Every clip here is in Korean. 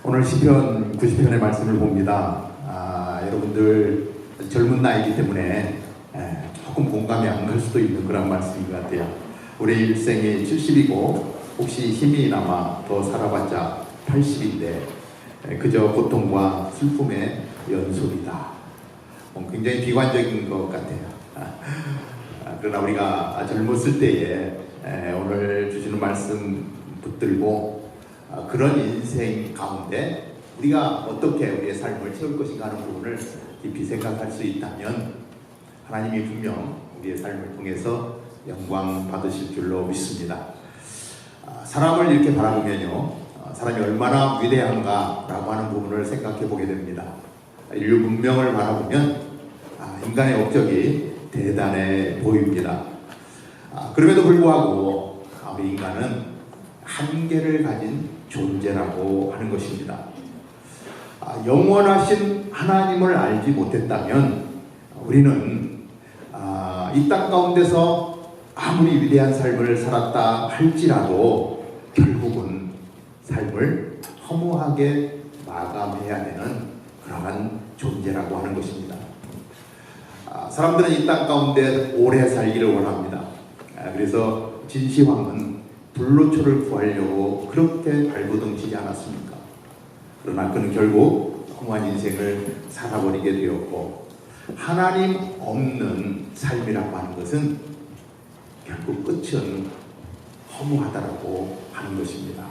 오늘 시편 90편의 말씀을 봅니다. 여러분들 젊은 나이이기 때문에 조금 공감이 안 갈 수도 있는 그런 말씀인 것 같아요. 우리 일생이 70이고 혹시 힘이 남아 더 살아봤자 80인데 그저 고통과 슬픔의 연속이다. 굉장히 비관적인 것 같아요. 그러나 우리가 젊었을 때에 오늘 주시는 말씀 붙들고 그런 인생 가운데 우리가 어떻게 우리의 삶을 채울 것인가 하는 부분을 깊이 생각할 수 있다면 하나님이 분명 우리의 삶을 통해서 영광 받으실 줄로 믿습니다. 사람을 이렇게 바라보면요, 사람이 얼마나 위대한가 라고 하는 부분을 생각해 보게 됩니다. 인류 문명을 바라보면 인간의 업적이 대단해 보입니다. 그럼에도 불구하고 우리 인간은 한계를 가진 존재라고 하는 것입니다. 영원하신 하나님을 알지 못했다면 우리는 이 땅 가운데서 아무리 위대한 삶을 살았다 할지라도 결국은 삶을 허무하게 마감해야 되는 그러한 존재라고 하는 것입니다. 사람들은 이 땅 가운데 오래 살기를 원합니다. 그래서 진시황은 불로초를 구하려고 그렇게 발버둥치지 않았습니까? 그러나 그는 결국 허무한 인생을 살아버리게 되었고, 하나님 없는 삶이라고 하는 것은 결국 끝은 허무하다라고 하는 것입니다.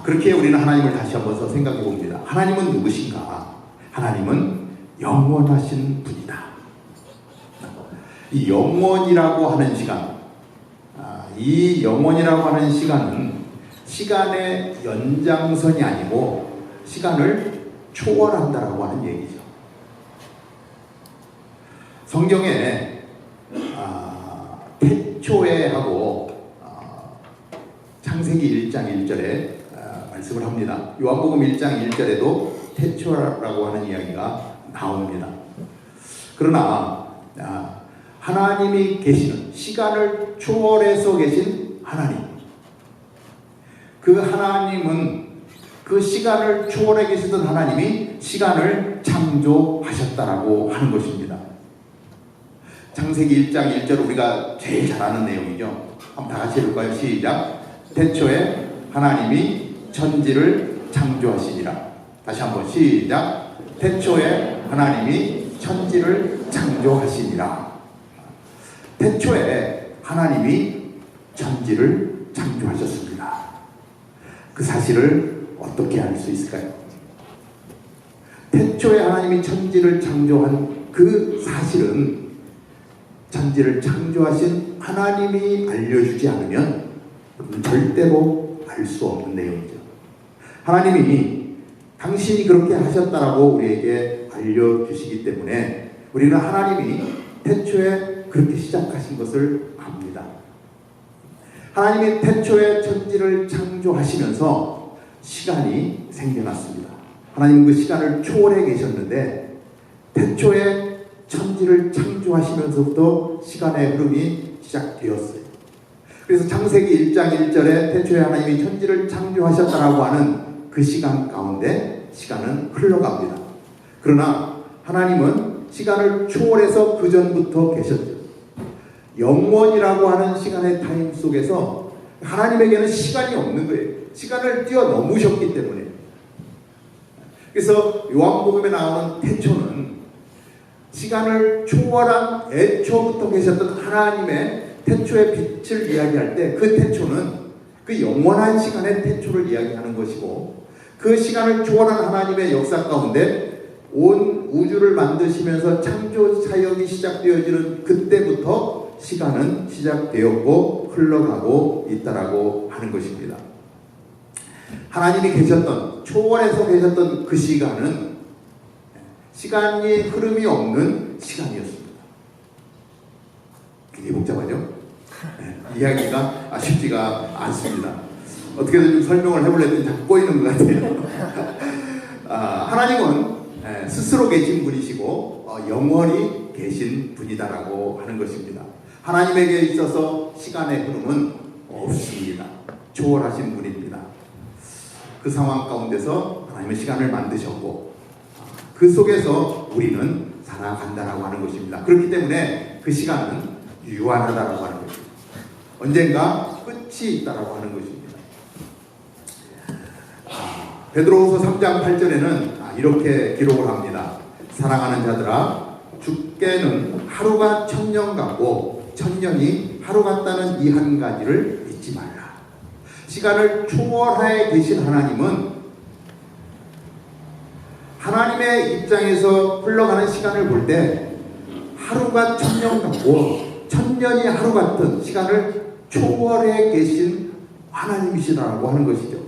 그렇게 우리는 하나님을 다시 한번 생각해 봅니다. 하나님은 누구신가? 하나님은 영원하신 분이다. 이 영원이라고 하는 시간, 이 영원이라고 하는 시간은 시간의 연장선이 아니고 시간을 초월한다라고 하는 얘기죠. 성경에 태초에 하고 창세기 1장 1절에 말씀을 합니다. 요한복음 1장 1절에도 태초라고 하는 이야기가 나옵니다. 그러나 하나님이 계시는, 시간을 초월해서 계신 하나님, 그 하나님은 그 시간을 초월해 계시던 하나님이 시간을 창조하셨다라고 하는 것입니다. 창세기 1장 1절 우리가 제일 잘 아는 내용이죠. 한번 다 같이 해볼까요? 시작. 태초에 하나님이 천지를 창조하시니라. 다시 한번 시작. 태초에 하나님이 천지를 창조하시니라. 태초에 하나님이 천지를 창조하셨습니다. 그 사실을 어떻게 알 수 있을까요? 태초에 하나님이 천지를 창조한 그 사실은 천지를 창조하신 하나님이 알려주지 않으면 절대로 알 수 없는 내용이죠. 하나님이 당신이 그렇게 하셨다라고 우리에게 알려주시기 때문에 우리는 하나님이 태초에 그렇게 시작하신 것을 압니다. 하나님이 태초에 천지를 창조하시면서 시간이 생겨났습니다. 하나님은 그 시간을 초월해 계셨는데 태초에 천지를 창조하시면서부터 시간의 흐름이 시작되었어요. 그래서 창세기 1장 1절에 태초에 하나님이 천지를 창조하셨다라고 하는 그 시간 가운데 시간은 흘러갑니다. 그러나 하나님은 시간을 초월해서 그 전부터 계셨죠. 영원이라고 하는 시간의 타임 속에서 하나님에게는 시간이 없는 거예요. 시간을 뛰어넘으셨기 때문에. 그래서 요한복음에 나오는 태초는 시간을 초월한 애초부터 계셨던 하나님의 태초의 빛을 이야기할 때 그 태초는 그 영원한 시간의 태초를 이야기하는 것이고, 그 시간을 초월한 하나님의 역사 가운데 온 우주를 만드시면서 창조 사역이 시작되어지는 그때부터 시간은 시작되었고 흘러가고 있다라고 하는 것입니다. 하나님이 계셨던, 초월해서 계셨던 그 시간은 시간이 흐름이 없는 시간이었습니다. 굉장히 복잡하죠? 이야기가 쉽지가 않습니다. 어떻게든 좀 설명을 해보려더니 자꾸 꼬이는 것 같아요. 하나님은 스스로 계신 분이시고 영원히 계신 분이다라고 하는 것입니다. 하나님에게 있어서 시간의 흐름은 없습니다. 초월하신 분입니다. 그 상황 가운데서 하나님은 시간을 만드셨고 그 속에서 우리는 살아간다라고 하는 것입니다. 그렇기 때문에 그 시간은 유한하다라고 하는 것입니다. 언젠가 끝이 있다라고 하는 것입니다. 베드로후서 3장 8절에는 이렇게 기록을 합니다. 사랑하는 자들아, 주께는 하루가 천년 같고 천년이 하루 같다는 이 한 가지를 잊지 말라. 시간을 초월하에 계신 하나님은 하나님의 입장에서 흘러가는 시간을 볼 때 하루가 천년 같고 천년이 하루 같은 시간을 초월해 계신 하나님이시라고 하는 것이죠.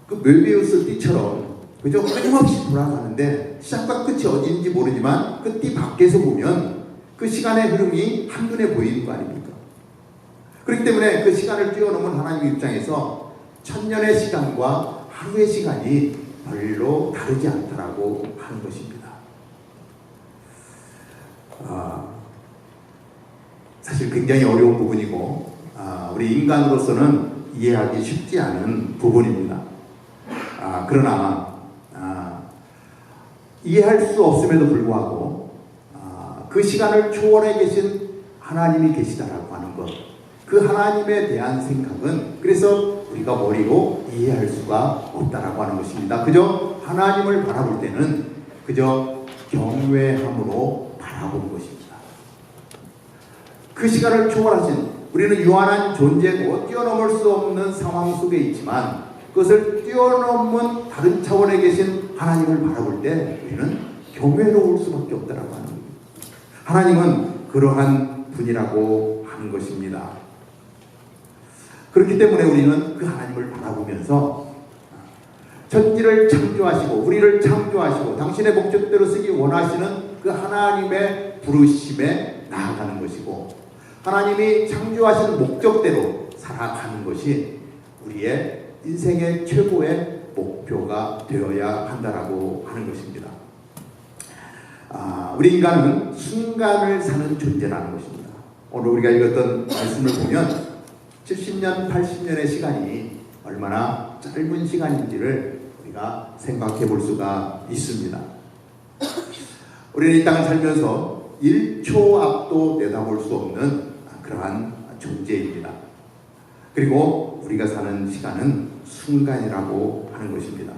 그 멜비우스 띠처럼 그저 끊임없이 돌아가는데 시작과 끝이 어디인지 모르지만 그 띠 밖에서 보면 그 시간의 흐름이 한눈에 보이는 거 아닙니까? 그렇기 때문에 그 시간을 뛰어넘은 하나님 입장에서 천년의 시간과 하루의 시간이 별로 다르지 않다라고 하는 것입니다. 사실 굉장히 어려운 부분이고 우리 인간으로서는 이해하기 쉽지 않은 부분입니다. 그러나 이해할 수 없음에도 불구하고 그 시간을 초월해 계신 하나님이 계시다라고 하는 것, 그 하나님에 대한 생각은 그래서 우리가 머리로 이해할 수가 없다라고 하는 것입니다. 그저 하나님을 바라볼 때는 그저 경외함으로 바라보는 것입니다. 그 시간을 초월하신 우리는 유한한 존재고 뛰어넘을 수 없는 상황 속에 있지만 그것을 뛰어넘은 다른 차원에 계신 하나님을 바라볼 때 우리는 경외로울 수밖에 없다라고 하는 겁니다. 하나님은 그러한 분이라고 하는 것입니다. 그렇기 때문에 우리는 그 하나님을 바라보면서 천지를 창조하시고 우리를 창조하시고 당신의 목적대로 쓰기 원하시는 그 하나님의 부르심에 나아가는 것이고 하나님이 창조하신 목적대로 살아가는 것이 우리의 인생의 최고의 목표가 되어야 한다라고 하는 것입니다. 우리 인간은 순간을 사는 존재라는 것입니다. 오늘 우리가 읽었던 말씀을 보면 70년, 80년의 시간이 얼마나 짧은 시간인지를 우리가 생각해 볼 수가 있습니다. 우리는 이 땅을 살면서 1초 앞도 내다볼 수 없는 그러한 존재입니다. 그리고 우리가 사는 시간은 순간이라고 하는 것입니다.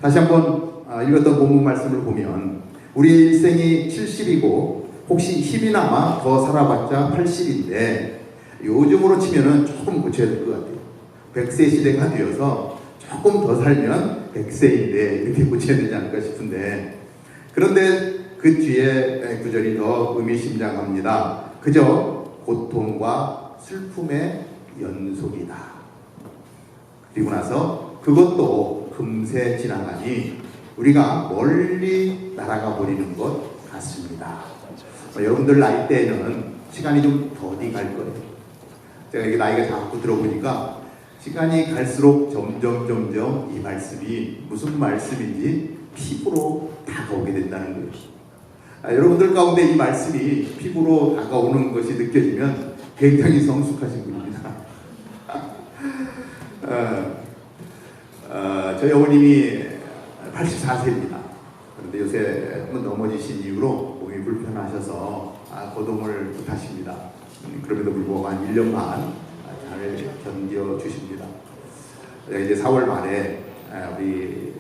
다시 한번 읽었던 본문 말씀을 보면 우리의 일생이 70이고 혹시 힘이 남아 더 살아봤자 80인데 요즘으로 치면은 조금 고쳐야 될 것 같아요. 100세 시대가 되어서 조금 더 살면 100세인데 이렇게 고쳐야 되지 않을까 싶은데 그런데 그 뒤에 구절이 더 의미심장합니다. 그저 고통과 슬픔의 연속이다. 그리고 나서 그것도 금세 지나가니 우리가 멀리 날아가 버리는 것 같습니다. 여러분들 나이 때에는 시간이 좀 더디 갈 거예요. 제가 이렇게 나이가 자꾸 들어보니까 시간이 갈수록 점점 이 말씀이 무슨 말씀인지 피부로 다가오게 된다는 거예요. 여러분들 가운데 이 말씀이 피부로 다가오는 것이 느껴지면 굉장히 성숙하신 분입니다. 저희 어머님이 84세입니다. 그런데 요새 한번 넘어지신 이후로 몸이 불편하셔서 거동을 못하십니다. 그럼에도 불구하고 한 1년 반 잘 견뎌주십니다. 이제 4월 말에 우리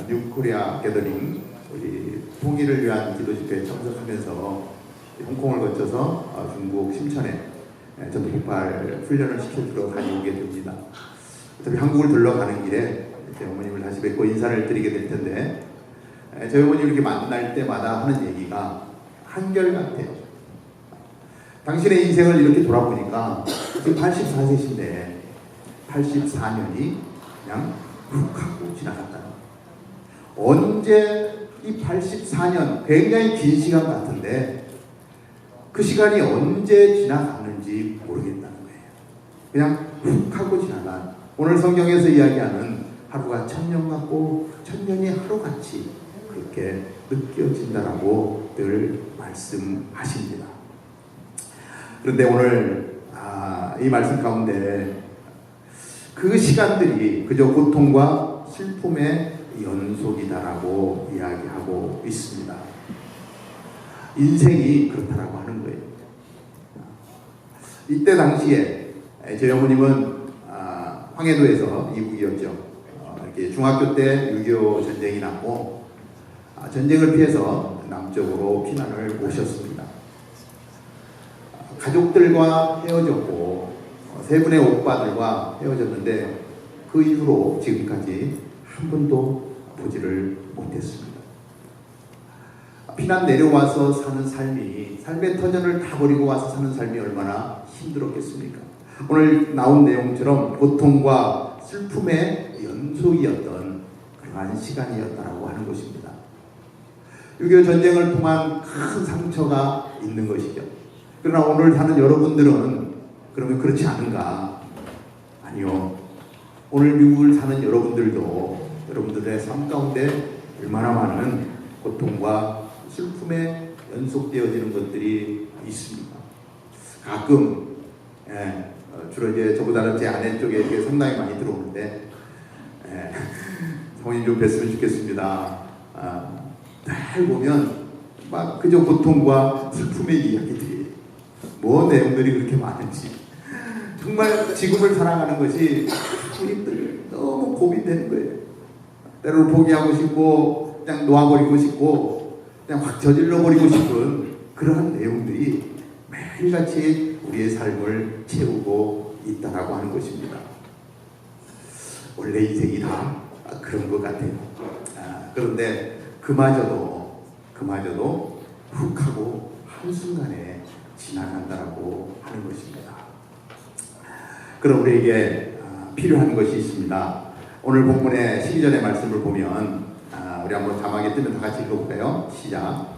뉴코리아 게더링 우리 통일을 위한 기도 집회에 참석하면서 홍콩을 거쳐서 중국 심천에 전투 폭발 훈련을 시켜주러 다녀오게 됩니다. 어차피 한국을 들러가는 길에 어머님을 다시 뵙고 인사를 드리게 될 텐데 저희 어머님 이렇게 만날 때마다 하는 얘기가 한결같아요. 당신의 인생을 이렇게 돌아보니까 지금 84세신데 84년이 그냥 훅 하고 지나갔다. 언제 이 84년 굉장히 긴 시간 같은데 그 시간이 언제 지나갔는지 모르겠다는 거예요. 그냥 훅 하고 지나간 오늘 성경에서 이야기하는 하루가 천년 같고 천년이 하루같이 그렇게 느껴진다라고 늘 말씀하십니다. 그런데 오늘 이 말씀 가운데 그 시간들이 그저 고통과 슬픔의 연속이다라고 이야기하고 있습니다. 인생이 그렇다라고 하는 거예요. 이때 당시에 저희 어머님은 황해도에서 이북이었죠. 이렇게 중학교 때 6.25 전쟁이 났고 전쟁을 피해서 남쪽으로 피난을 오셨습니다. 가족들과 헤어졌고 세 분의 오빠들과 헤어졌는데 그 이후로 지금까지 한 번도 보지를 못했습니다. 피난 내려와서 사는 삶의 터전을 다 버리고 와서 사는 삶이 얼마나 힘들었겠습니까? 오늘 나온 내용처럼 고통과 슬픔의 연속이었던 그러한 시간이었다고 하는 것입니다. 6.25 전쟁을 통한 큰 상처가 있는 것이죠. 그러나 오늘 사는 여러분들은 그러면 그렇지 않은가? 아니요. 오늘 미국을 사는 여러분들도 여러분들의 삶 가운데 얼마나 많은 고통과 슬픔에 연속되어지는 것들이 있습니다. 가끔 주로 이제 저보다는 제 아내 쪽에 이게 상당히 많이 들어오는데 성인 좀 뵀으면 좋겠습니다. 날 보면 막 그저 고통과 슬픔의 이야기들이 뭐 내용들이 그렇게 많은지 정말 지금을 살아가는 것이 우리들 너무 고민되는 거예요. 때로는 포기하고 싶고 그냥 놓아버리고 싶고 그냥 확 저질러버리고 싶은 그러한 내용들이 매일같이 우리의 삶을 채우고 있다라고 하는 것입니다. 원래 인생이 다 그런 것 같아요. 그런데 그마저도 훅 하고 한순간에 지나간다라고 하는 것입니다. 그럼 우리에게 필요한 것이 있습니다. 오늘 본문의 12절의 말씀을 보면 우리 한번 자막에 뜨면 다 같이 읽어볼까요? 시작.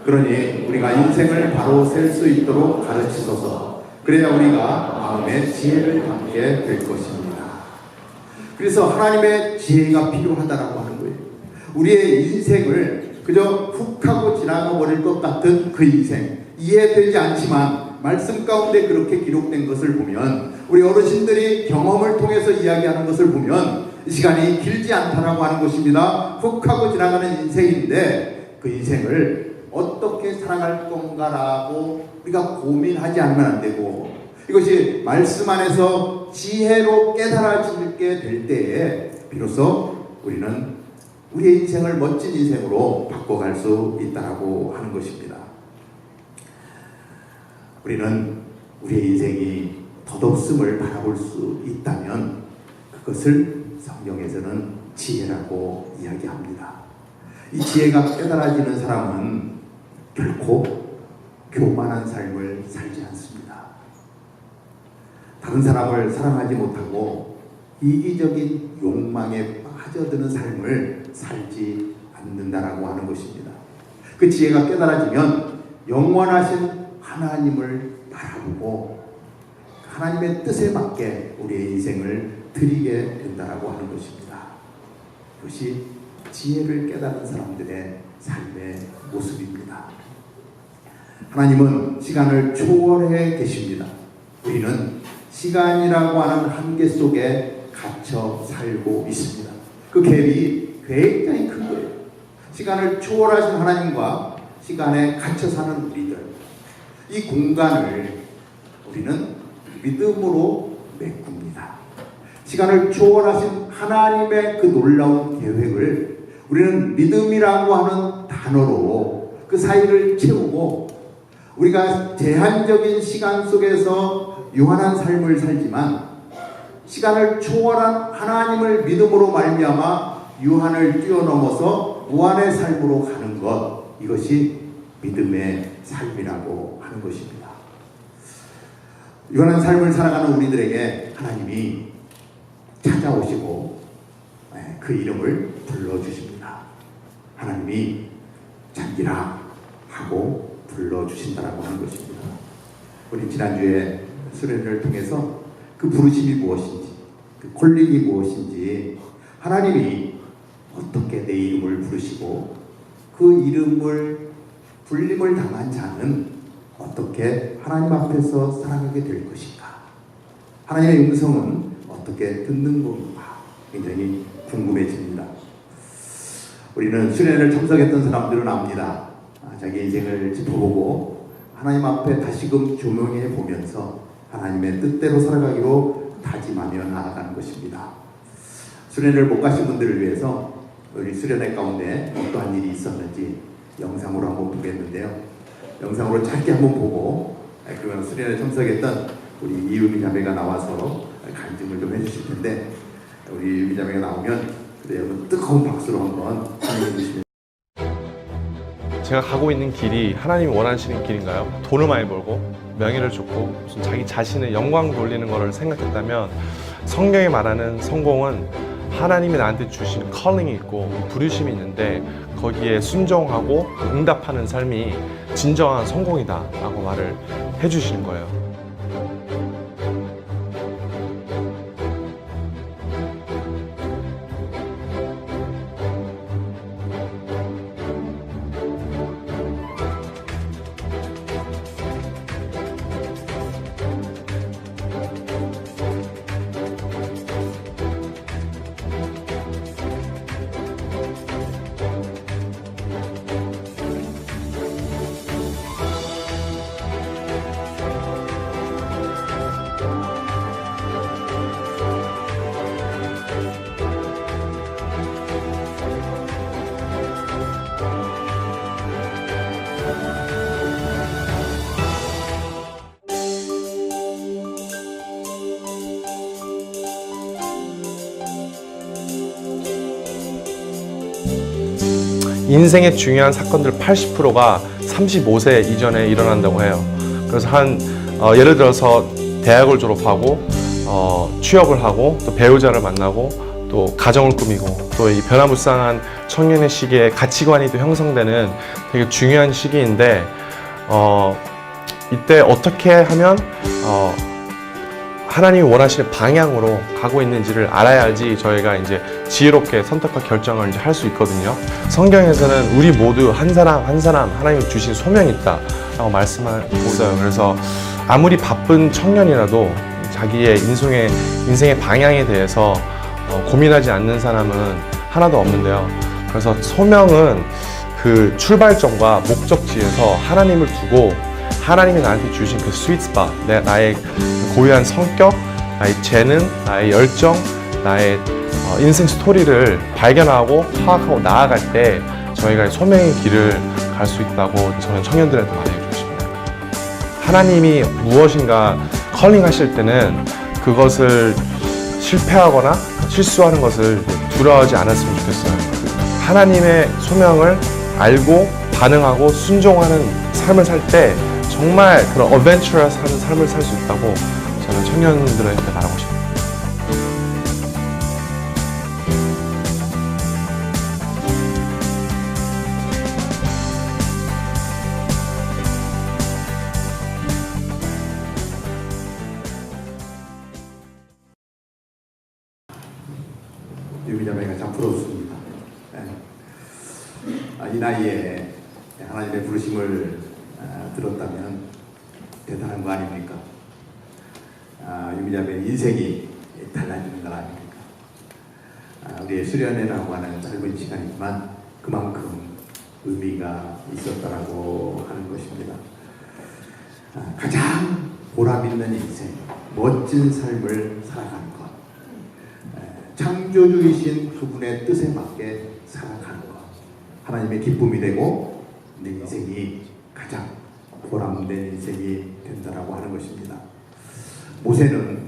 그러니 우리가 인생을 바로 셀 수 있도록 가르치소서. 그래야 우리가 마음에 지혜를 담게 될 것입니다. 그래서 하나님의 지혜가 필요하다라고 하는 거예요. 우리의 인생을 그저 훅 하고 지나가 버릴 것 같은 그 인생, 이해되지 않지만 말씀 가운데 그렇게 기록된 것을 보면, 우리 어르신들이 경험을 통해서 이야기하는 것을 보면 이 시간이 길지 않다라고 하는 것입니다. 훅 하고 지나가는 인생인데 그 인생을 어떻게 살아갈 건가라고 우리가 고민하지 않으면 안 되고, 이것이 말씀 안에서 지혜로 깨달아지게 될 때에 비로소 우리는 우리의 인생을 멋진 인생으로 바꿔갈 수 있다고 하는 것입니다. 우리는 우리의 인생이 덧없음을 바라볼 수 있다면 그것을 성경에서는 지혜라고 이야기합니다. 이 지혜가 깨달아지는 사람은 결코 교만한 삶을 살지 않습니다. 다른 사람을 사랑하지 못하고 이기적인 욕망에 빠져드는 삶을 살지 않는다라고 하는 것입니다. 그 지혜가 깨달아지면 영원하신 하나님을 바라보고 하나님의 뜻에 맞게 우리의 인생을 드리게 된다라고 하는 것입니다. 이것이 지혜를 깨달은 사람들의 삶의 모습입니다. 하나님은 시간을 초월해 계십니다. 우리는 시간이라고 하는 한계 속에 갇혀 살고 있습니다. 그 갭이 굉장히 큰 거예요. 시간을 초월하신 하나님과 시간에 갇혀 사는 우리들, 이 공간을 우리는 믿음으로 메꿉니다. 시간을 초월하신 하나님의 그 놀라운 계획을 우리는 믿음이라고 하는 단어로 그 사이를 채우고, 우리가 제한적인 시간 속에서 유한한 삶을 살지만 시간을 초월한 하나님을 믿음으로 말미암아 유한을 뛰어넘어서 무한의 삶으로 가는 것, 이것이 믿음의 삶이라고 하는 것입니다. 유한한 삶을 살아가는 우리들에게 하나님이 찾아오시고 그 이름을 불러주십니다. 하나님이 잔기라 하고 불러주신다라고 하는 것입니다. 우리 지난주에 수련회를 통해서 그 부르심이 무엇인지, 그 콜링이 무엇인지, 하나님이 어떻게 내 이름을 부르시고 그 이름을 불림을 당한 자는 어떻게 하나님 앞에서 살아가게 될 것인가? 하나님의 음성은 어떻게 듣는 건가? 굉장히 궁금해집니다. 우리는 수련회를 참석했던 사람들은 압니다. 자기 인생을 짚어보고 하나님 앞에 다시금 조명해 보면서 하나님의 뜻대로 살아가기로 다짐하며 나아가는 것입니다. 수련회를 못 가신 분들을 위해서 우리 수련회 가운데 어떠한 일이 있었는지 영상으로 한번 보겠는데요. 영상으로 짧게 한번 보고 그러면 수련회 참석했던 우리 이유미 자매가 나와서 간증을 좀 해주실 텐데, 우리 이유미 자매가 나오면 여러분 뜨거운 박수로 한번 환영해 주시면. 제가 가고 있는 길이 하나님이 원하시는 길인가요? 돈을 많이 벌고 명예를 줬고 무슨 자기 자신의 영광 돌리는 것을 생각했다면, 성경이 말하는 성공은 하나님이 나한테 주신 컬링이 있고 부르심이 있는데 거기에 순종하고 응답하는 삶이 진정한 성공이다 라고 말을 해주시는 거예요. 인생의 중요한 사건들 80%가 35세 이전에 일어난다고 해요. 그래서 예를 들어서 대학을 졸업하고 취업을 하고 또 배우자를 만나고 또 가정을 꾸미고 또 이 변화무쌍한 청년의 시기에 가치관이 또 형성되는 되게 중요한 시기인데, 이때 어떻게 하면 하나님이 원하시는 방향으로 가고 있는지를 알아야지 저희가 이제 지혜롭게 선택과 결정을 이제 할 수 있거든요. 성경에서는 우리 모두 한 사람 한 사람 하나님이 주신 소명이 있다라고 말씀하고 있어요. 그래서 아무리 바쁜 청년이라도 자기의 인생의 방향에 대해서 고민하지 않는 사람은 하나도 없는데요. 그래서 소명은 그 출발점과 목적지에서 하나님을 두고 하나님이 나한테 주신 그 스윗 스팟, 나의 고유한 성격, 나의 재능, 나의 열정, 나의 인생 스토리를 발견하고 파악하고 나아갈 때 저희가 소명의 길을 갈 수 있다고 저는 청년들한테 말해주고 싶습니다. 하나님이 무엇인가 컬링 하실 때는 그것을 실패하거나 실수하는 것을 두려워하지 않았으면 좋겠어요. 하나님의 소명을 알고 반응하고 순종하는 삶을 살 때 정말 그런 어벤처러스한 삶을 살 수 있다고 저는 청년들한테 말하고 싶어요. 유미자매가 참 부러웠습니다. 이 나이에 하나님의 부르심을 들었다면 대단한 거 아닙니까? 유미자매의 인생이 달라지는 것 아닙니까? 우리의 수련회라고 하는 짧은 시간이지만 그만큼 의미가 있었다라고 하는 것입니다. 가장 보람 있는 인생, 멋진 삶을 살아가는 것, 창조주이신 그분의 뜻에 맞게 살아가는 것, 하나님의 기쁨이 되고 내 인생이 가장 보람된 인생이 된다라고 하는 것입니다. 모세는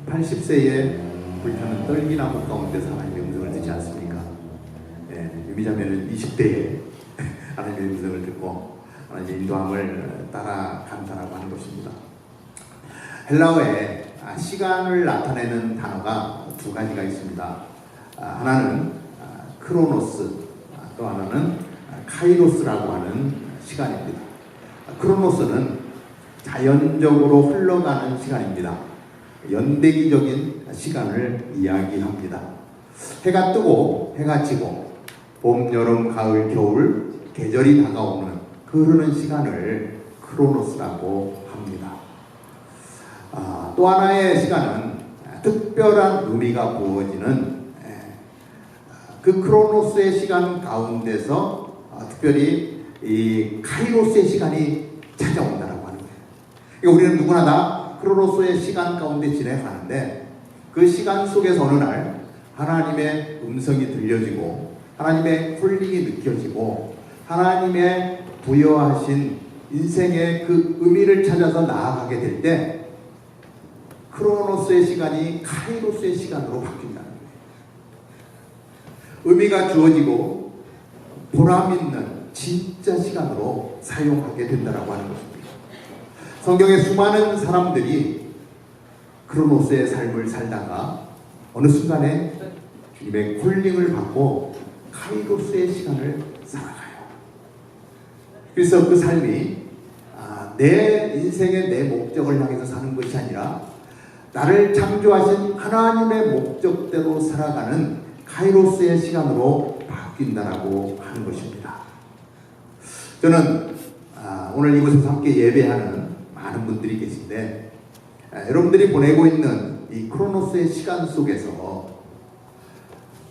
80세에 불타는 떨기나무 가운데서 하나님의 음성을 듣지 않습니까? 유미자매는 20대에 하나님의 음성을 듣고 하나님의 인도함을 따라간다라고 하는 것입니다. 헬라어에 시간을 나타내는 단어가 두 가지가 있습니다. 하나는 크로노스, 또 하나는 카이로스라고 하는 시간입니다. 크로노스는 자연적으로 흘러가는 시간입니다. 연대기적인 시간을 이야기합니다. 해가 뜨고 해가 지고 봄, 여름, 가을, 겨울 계절이 다가오는 그 흐르는 시간을 크로노스라고 합니다. 또 하나의 시간은 특별한 의미가 부어지는 그 크로노스의 시간 가운데서 특별히 이 카이로스의 시간이 찾아온다라고 하는 거예요. 그러니까 우리는 누구나 다 크로노스의 시간 가운데 지내가는데 그 시간 속에서 어느 날 하나님의 음성이 들려지고 하나님의 홀링이 느껴지고 하나님의 부여하신 인생의 그 의미를 찾아서 나아가게 될 때 크로노스의 시간이 카이로스의 시간으로 바뀐다는 거예요. 의미가 주어지고 보람 있는 진짜 시간으로 사용하게 된다라고 하는 것입니다. 성경의 수많은 사람들이 크로노스의 삶을 살다가 어느 순간에 주님의 콜링을 받고 카이로스의 시간을 살아가요. 그래서 그 삶이 내 인생의 내 목적을 향해서 사는 것이 아니라 나를 창조하신 하나님의 목적대로 살아가는 카이로스의 시간으로 바뀐다라고 하는 것입니다. 저는 오늘 이곳에서 함께 예배하는 많은 분들이 계신데 여러분들이 보내고 있는 이 크로노스의 시간 속에서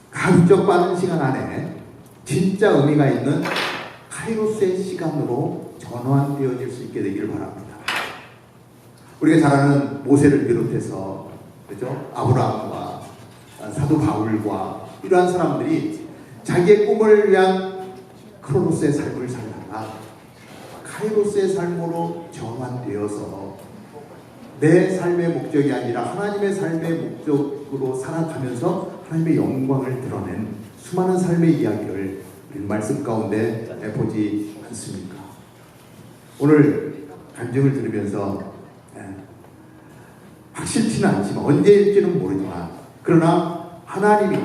가급적 빠른 시간 안에 진짜 의미가 있는 카이로스의 시간으로 전환되어질 수 있게 되기를 바랍니다. 우리가 잘 아는 모세를 비롯해서 그렇죠? 아브라함과 사도 바울과 이러한 사람들이 자기의 꿈을 위한 크로노스의 삶을 살다가 카이로스의 삶으로 전환되어서 내 삶의 목적이 아니라 하나님의 삶의 목적으로 살아가면서 하나님의 영광을 드러낸 수많은 삶의 이야기를 우리 말씀 가운데 보지 않습니까? 오늘 간증을 들으면서 확실치는 않지만 언제일지는 모르지만 그러나 하나님이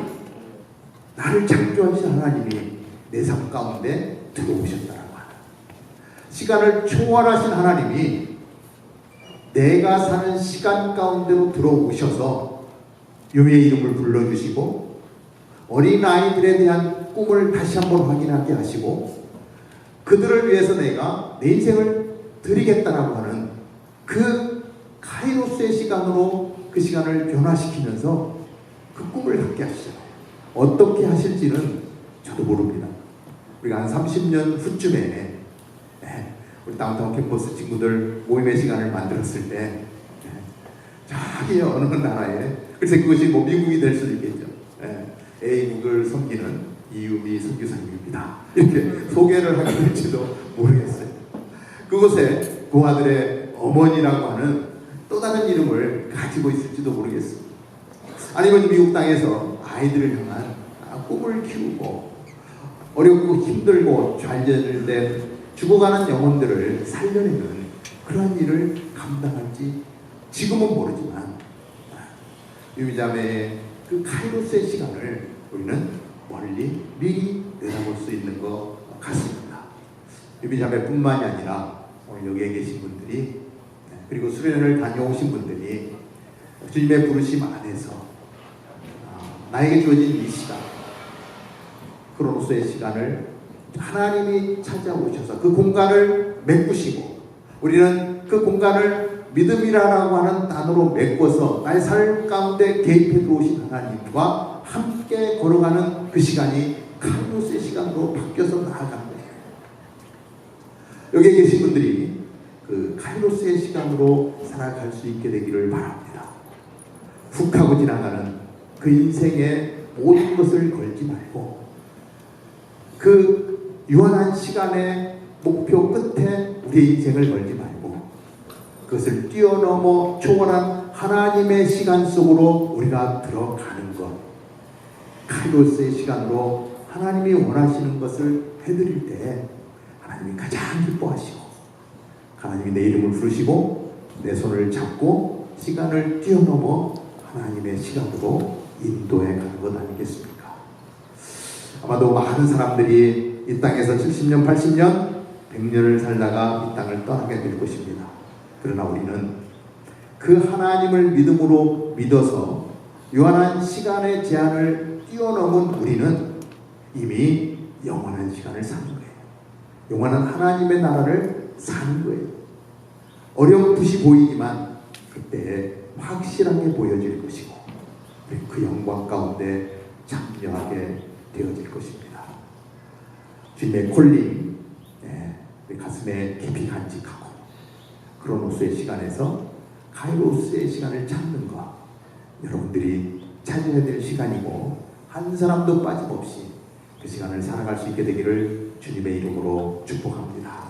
나를 창조하신 하나님이 내 삶 가운데 들어오셨다라고 하는 시간을 초월하신 하나님이 내가 사는 시간 가운데로 들어오셔서 유미의 이름을 불러주시고 어린아이들에 대한 꿈을 다시 한번 확인하게 하시고 그들을 위해서 내가 내 인생을 드리겠다라고 하는 그 카이로스의 시간으로 그 시간을 변화시키면서 그 꿈을 갖게 하시잖아요. 어떻게 하실지는 저도 모릅니다. 우리가 한 30년 후쯤에 우리 다운타운 캠퍼스 친구들 모임의 시간을 만들었을 때 저기 어느 나라에 글쎄 그것이 뭐 미국이 될 수도 있겠죠. A국을 섬기는 이유미 선교사님입니다. 이렇게 소개를 하게 될지도 모르겠어요. 그곳에 그 아들의 어머니라고 하는 또 다른 이름을 가지고 있을지도 모르겠어요. 아니면 미국 땅에서 아이들을 향한 꿈을 키우고 어렵고 힘들고 좌절된 죽어가는 영혼들을 살려내는 그러한 일을 감당할지 지금은 모르지만 유미자매의 그 카이로스의 시간을 우리는 멀리 미리 내다볼 수 있는 것 같습니다. 유미자매뿐만이 아니라 오늘 여기에 계신 분들이 그리고 수련회를 다녀오신 분들이 주님의 부르심 안에서 나에게 주어진 이 시간 크로노스의 시간을 하나님이 찾아오셔서 그 공간을 메꾸시고 우리는 그 공간을 믿음이라고 하는 단어로 메꿔서 나의 삶 가운데 개입해 들어오신 하나님과 함께 걸어가는 그 시간이 카이로스의 시간으로 바뀌어서 나아가는 거예요. 여기에 계신 분들이 그 카이로스의 시간으로 살아갈 수 있게 되기를 바랍니다. 훅 하고 지나가는 그 인생의 모든 것을 걸지 말고 그 유한한 시간의 목표 끝에 우리의 인생을 걸지 말고 그것을 뛰어넘어 초월한 하나님의 시간 속으로 우리가 들어가는 것, 카이로스의 시간으로 하나님이 원하시는 것을 해드릴 때 하나님이 가장 기뻐하시고 하나님이 내 이름을 부르시고 내 손을 잡고 시간을 뛰어넘어 하나님의 시간으로 인도해 가는 것 아니겠습니까? 아마도 많은 사람들이 이 땅에서 70년, 80년, 100년을 살다가 이 땅을 떠나게 될 것입니다. 그러나 우리는 그 하나님을 믿음으로 믿어서 유한한 시간의 제한을 뛰어넘은 우리는 이미 영원한 시간을 사는 거예요. 영원한 하나님의 나라를 사는 거예요. 어렴풋이 보이지만 그때 확실하게 보여질 것이고 그 영광 가운데 참여하게 되어질 것입니다. 주님의 콜링 우리 가슴에 깊이 간직하고 크로노스의 시간에서 카이로스의 시간을 찾는 것, 여러분들이 찾아야 될 시간이고 한 사람도 빠짐없이 그 시간을 살아갈 수 있게 되기를 주님의 이름으로 축복합니다.